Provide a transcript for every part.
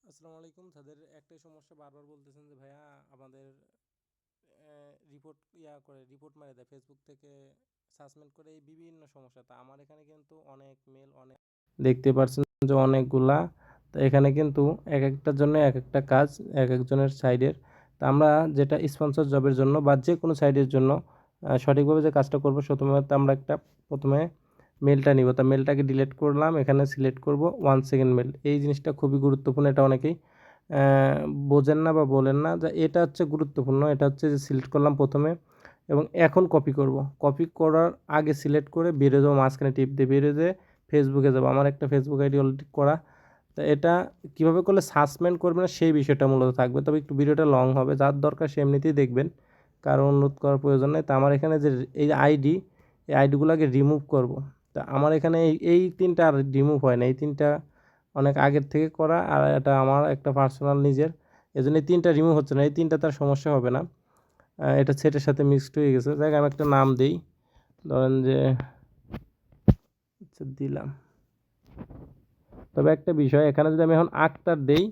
আসসালামু আলাইকুম। তাদের একটাই সমস্যা, বারবার বলতেছেন যে ভাইয়া আমাদের রিপোর্ট মারে দেয় ফেসবুক থেকে, সাসপেন্ড করে, এই বিভিন্ন সমস্যা। তা আমার এখানে কিন্তু অনেক মেল, অনেক দেখতে পাচ্ছেন যে অনেকগুলা। তো এখানে কিন্তু এক একটার জন্য এক একটা কাজ, এক একজনের সাইডের। তা আমরা যেটা স্পন্সর জবের জন্য বা যে কোনো সাইডের জন্য সঠিকভাবে যে কাজটা করবো, প্রথমে আমরা প্রথমে মেলটা নিব। তা মেলটাকে ডিলিট করলাম, এখানে সিলেক্ট করব 1 সেকেন্ড মেল। এই জিনিসটা খুবই গুরুত্বপূর্ণ, এটা অনেকেই বোঝেন না বা বলেন না যে এটা হচ্ছে গুরুত্বপূর্ণ। এটা হচ্ছে যে সিলেক্ট করলাম প্রথমে, এবং এখন কপি করব। কপি করার আগে সিলেক্ট করে বেরিয়ে যাবো, মাঝখানে টিপ দিয়ে বেরিয়ে যেয়ে ফেসবুকে যাবো। আমার একটা ফেসবুক আইডি অলরেডি করা। তা এটা কীভাবে করলে সাসপেন্ড করবে না সেই বিষয়টা মূলত থাকবে, তবে একটু ভিডিওটা লং হবে। যার দরকার সে এমনিতেই দেখবেন, কারণ অনুরোধ করার প্রয়োজন নেই। তা আমার এখানে যে এই আইডি, এই আইডিগুলোকে রিমুভ করব। তা আমার এখানে এই তিনটা আর রিমুভ হয় না, এই তিনটা অনেক আগের থেকে করা, আর এটা আমার একটা পার্সোনাল নিজের, এই জন্য এই তিনটা রিমুভ হচ্ছে না। এই তিনটা তার সমস্যা হবে না, এটা সেটের সাথে মিক্সড হয়ে গেছে। দেখ আমি একটা নাম দিই, ধরেন যে আচ্ছা দিলাম। তবে একটা বিষয়, এখানে যদি আমি এখন আক্তার দেই,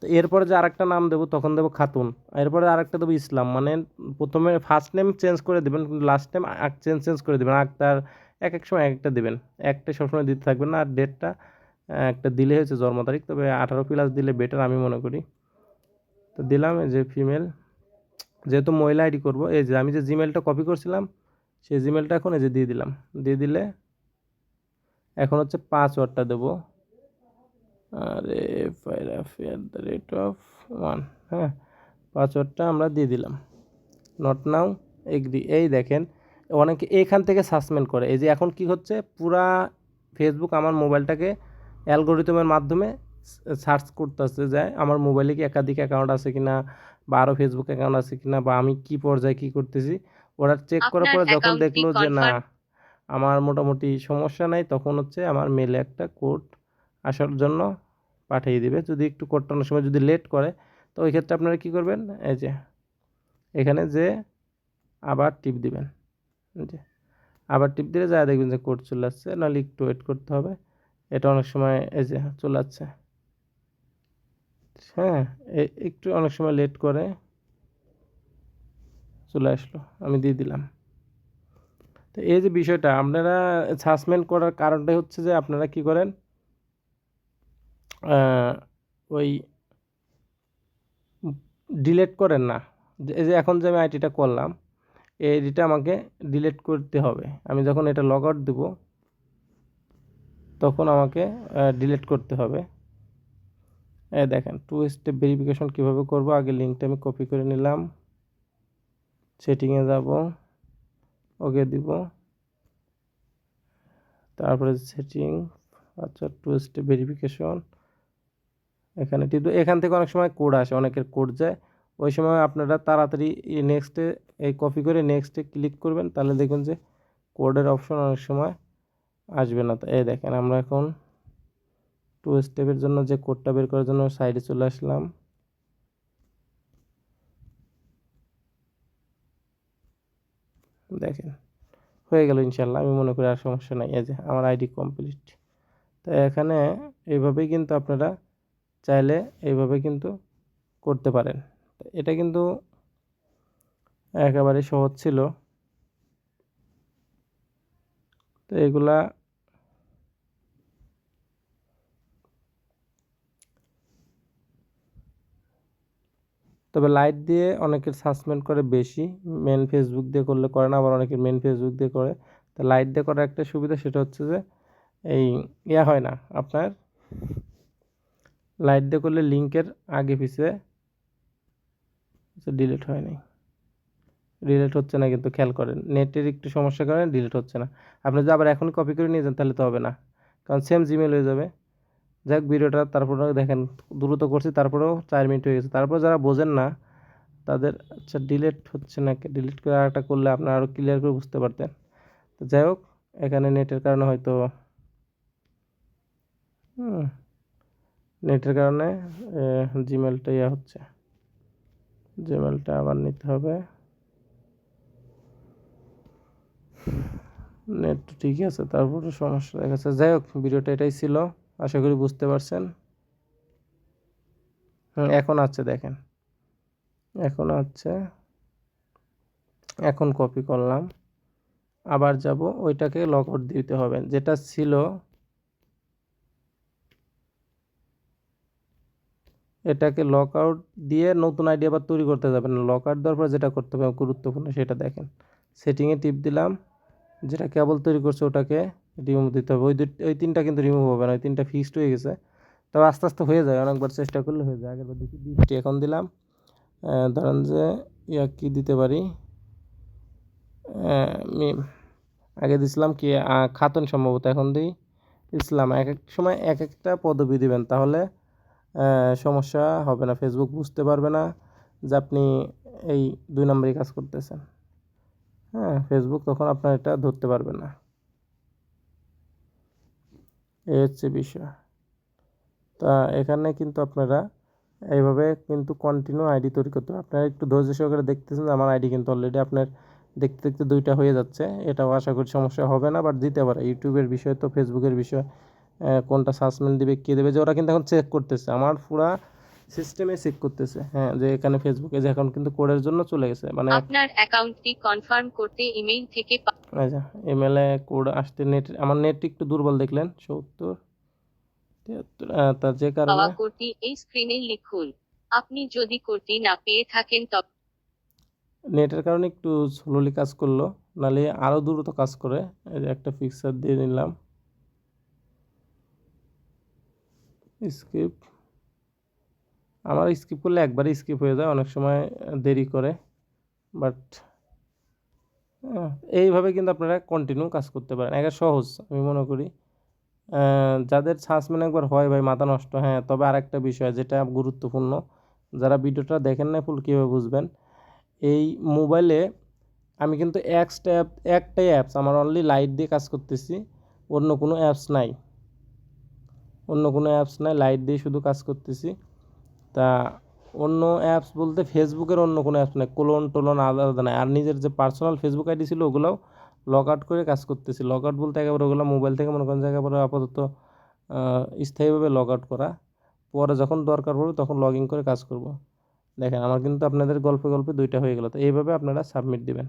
তো এরপরে যে আরেকটা নাম দেবো তখন দেবো খাতুন, এরপরে আরেকটা দেবো ইসলাম। মানে প্রথমে ফার্স্ট নেম চেঞ্জ করে দেবেন, কিন্তু লাস্ট নেম চেঞ্জ করে দেবেন। আক্তার এক এক সময় এক একটা দেবেন, একটা সবসময় দিতে থাকবেন না। আর ডেটটা একটা দিলে হচ্ছে জন্ম তারিখ, তবে 18+ দিলে বেটার আমি মনে করি। তো দিলাম এই যে ফিমেল, যেহেতু মহিলা আইডি করবো, এই যে আমি যে জিমেলটা কপি করছিলাম সেই জিমেলটা এখন এই যে দিয়ে দিলাম। দিয়ে দিলে এখন হচ্ছে পাসওয়ার্ডটা দেবো, আরে @1, হ্যাঁ, পাসওয়ার্ডটা আমরা দিয়ে দিলাম। Not now, agree. এই দেখেন অনেকে এখান থেকে সাসপেন্ড করে। এই যে এখন কি হচ্ছে, পুরা ফেসবুক আমার মোবাইলটাকে অ্যালগোরিদমের মাধ্যমে সার্চ করতেছে যে আমার মোবাইলে কি একাধিক অ্যাকাউন্ট আছে কিনা, বা আরও ফেসবুক অ্যাকাউন্ট আছে কিনা, বা আমি কি পর্যায়ে কী করতেছি। ওরা চেক করার আপনার পরে যখন অ্যাকাউন্টটি দেখলো যে না, কনফার্ম। আমার মোটামুটি সমস্যা নাই, তখন হচ্ছে আমার মেলে একটা কোড আসার জন্য পাঠিয়ে দিবে। যদি একটু কোডটা অনেক সময় যদি লেট করে, তো ওই ক্ষেত্রে আপনারা কী করবেন, এই যে এখানে যে আবার টিপ দিবেন, যে আবার টিপ দিলে যা দেখবেন যে কোড চলে আসছে। নাহলে একটু ওয়েট করতে হবে, এটা অনেক সময় এই যে চলে আসছে। হ্যাঁ, একটু অনেক সময় লেট করে চলে আসলো, আমি দিয়ে দিলাম। তো এই যে বিষয়টা, আপনারা সাসপেন্ড করার কারণটাই হচ্ছে যে আপনারা কি করেন, ওই ডিলেট করেন না। এই যে এখন যে আমি আইডিটা করলাম, এই আইডিটা আমাকে ডিলেট করতে হবে। আমি যখন এটা লগ আউট দেবো তখন আমাকে ডিলেট করতে হবে। এই দেখেন 2 স্টেপ ভেরিফিকেশন কীভাবে করব। আগে লিঙ্কটা আমি কপি করে নিলাম, সেটিংয়ে যাব, ওকে দিব, তারপরে সেটিং, আচ্ছা 2 স্টেপ ভেরিফিকেশন এখানে টিপ। এখান থেকে অনেক সময় কোড আসে, অনেকের কোড যায়, ওই সময় আপনারা তাড়াতাড়ি নেক্সটে এই কপি করে নেক্সটে ক্লিক করবেন, তাহলে দেখবেন যে কোডের অপশন অনেক সময় আসবে না। তো এই দেখেন আমরা এখন 2 স্টেপের জন্য যে কোডটা বের করার জন্য সাইডে চলে আসলাম। দেখেন হয়ে গেল ইনশাল্লাহ, আমি মনে করি আর সমস্যা নাই। এই যে আমার আইডি কমপ্লিট। তো এখানে এইভাবেই কিন্তু আপনারা চাইলে এইভাবে কিন্তু করতে পারেন। এটা কিন্তু একেবারে সহজ ছিল। তো এগুলা তবে লাইট দিয়ে অনেকের সাসপেন্ড করে বেশি, মেন ফেসবুক দিয়ে করলে করে না, আবার অনেকের মেন ফেসবুক দিয়ে করে। তো লাইট দিয়ে করার একটা সুবিধা, সেটা হচ্ছে যে এই হয় না আপনার, লাইট দিয়ে করলে লিঙ্কের আগে পিছে ডিলিট হয় নাই, ডিলিট হচ্ছে না, কিন্তু খেয়াল করেন নেটের একটু সমস্যার কারণে ডিলিট হচ্ছে না। আপনি যদি আবার এখন কপি করে নিয়ে যান তাহলে তো হবে না, কারণ সেম জিমেল হয়ে যাবে। যাক ভিডিওটা তারপরে দেখেন দ্রুত করছি, তারপরেও 4 মিনিট হয়ে গেছে। তারপর যারা বোঝেন না তাদের, আচ্ছা ডিলিট হচ্ছে না, ডিলিট করে আরেকটা করলে আপনারা আরও ক্লিয়ার করে বুঝতে পারতেন। তো যাই হোক, এখানে নেটের কারণে হয়তো নেটের কারণে জিমেলটা হচ্ছে, জিমেলটা আবার নিতে হবে। নেট তো ঠিকই আছে, তারপরে সমস্যা দেখাচ্ছে। যাই হোক, ভিডিওটা এটাই ছিল, আশা করি বুঝতে পারছেন। এখন আছে দেখেন, এখন আছে, এখন কপি করলাম, আবার যাব, ওইটাকে লগ আউট দিতে হবে যেটা ছিল, এটাকে লক আউট দিয়ে নতুন আইডি আবার তৈরি করতে যাবেন না। লক আউট দেওয়ার পর যেটা করতে হবে গুরুত্বপূর্ণ সেটা দেখেন, সেটিংয়ে টিপ দিলাম, যেটা কেবল তৈরি করছে ওটাকে রিমুভ দিতে হবে। ওই তিনটা কিন্তু রিমুভ হবে না, ওই তিনটা ফিক্সড হয়ে গেছে। তবে আস্তে আস্তে হয়ে যায়, অনেকবার চেষ্টা করলে হয়ে যায়। আগেরবার দিচ্ছি 20টি, এখন দিলাম ধরেন যে কি দিতে পারি, মিম, আগে দিছিলাম কি খাতুন সম্ভবত, এখন দিই ইসলাম। এক এক সময় এক একটা পদবি দিবেন, তাহলে সমস্যা হবে না, ফেসবুক বুঝতে পারবে না যে আপনি এই 2 নম্বরই কাজ করতেছেন। হ্যাঁ, ফেসবুক তখন আপনার এটা ধরতে পারবে না, এই হচ্ছে বিষয়। তা এখানে কিন্তু আপনারা এইভাবে কিন্তু কন্টিনিউ আইডি তৈরি করতে হবে। আপনারা একটু ধৈর্য সহকারে দেখতেছেন যে আমার আইডি কিন্তু অলরেডি আপনার দেখতে দেখতে 2টা হয়ে যাচ্ছে। এটাও আশা করি সমস্যা হবে না, বাট দিতে পারে। ইউটিউবের বিষয় তো, ফেসবুকের বিষয়, কোনটা সাসপেন্ড দিবে, কে দেবে, যে ওরা কিন্তু এখন চেক করতেছে, আমার পুরা সিস্টেমে চেক করতেছে। হ্যাঁ, যে এখানে ফেসবুকে যে এখন কিন্তু কোডের জন্য চলে গেছে, মানে আপনার অ্যাকাউন্টটি কনফার্ম করতে ইমেইল থেকে আচ্ছা, ইমেলে কোড আসতে নেট, আমার নেট একটু দুর্বল দেখলেন, 70 73, তা যে কারণে পাওয়া কোডটি এই স্ক্রিনে লিখুন। আপনি যদি কোডটি না পেয়ে থাকেন তবে নেটের কারণে একটু স্লোলি কাজ করলো, নাহলে আরও দ্রুত কাজ করে। এই যে একটা পিকচার দিয়ে নিলাম, স্কিপ, আমার স্কিপ করলে একবারই স্কিপ হয়ে যায়, অনেক সময় দেরি করে, বাট এইভাবে কিন্তু আপনারা কন্টিনিউ কাজ করতে পারেন। একা সহজ আমি মনে করি। যাদের সাসপেন্ড একবার হয় ভাই মাথা নষ্ট। হ্যাঁ, তবে আরেকটা বিষয় যেটা গুরুত্বপূর্ণ, যারা ভিডিওটা দেখেন না ফুল, কীভাবে বুঝবেন, এই মোবাইলে আমি কিন্তু একটাই অ্যাপস, আমার অনলি লাইট দিয়ে কাজ করতেছি, অন্য কোনো অ্যাপস নাই, লাইট দিয়ে শুধু কাজ করতেছি। তা অন্য অ্যাপস বলতে ফেসবুকের অন্য কোনো অ্যাপস নাই, টোলন আলাদা নাই। আর নিজের যে পার্সোনাল ফেসবুক আইডি ছিল ওগুলোও লগ আউট করে কাজ করতেছি। লগ আউট বলতে একেবারে ওগুলো মোবাইল থেকে মনে করেন যে একেবারে আপাতত স্থায়ীভাবে লগ আউট করা, পরে যখন দরকার পড়বে তখন লগ ইন করে কাজ করব। দেখেন আমার কিন্তু আপনাদের গল্পে গল্পে 2টা হয়ে গেল। তো এইভাবে আপনারা সাবমিট দিবেন।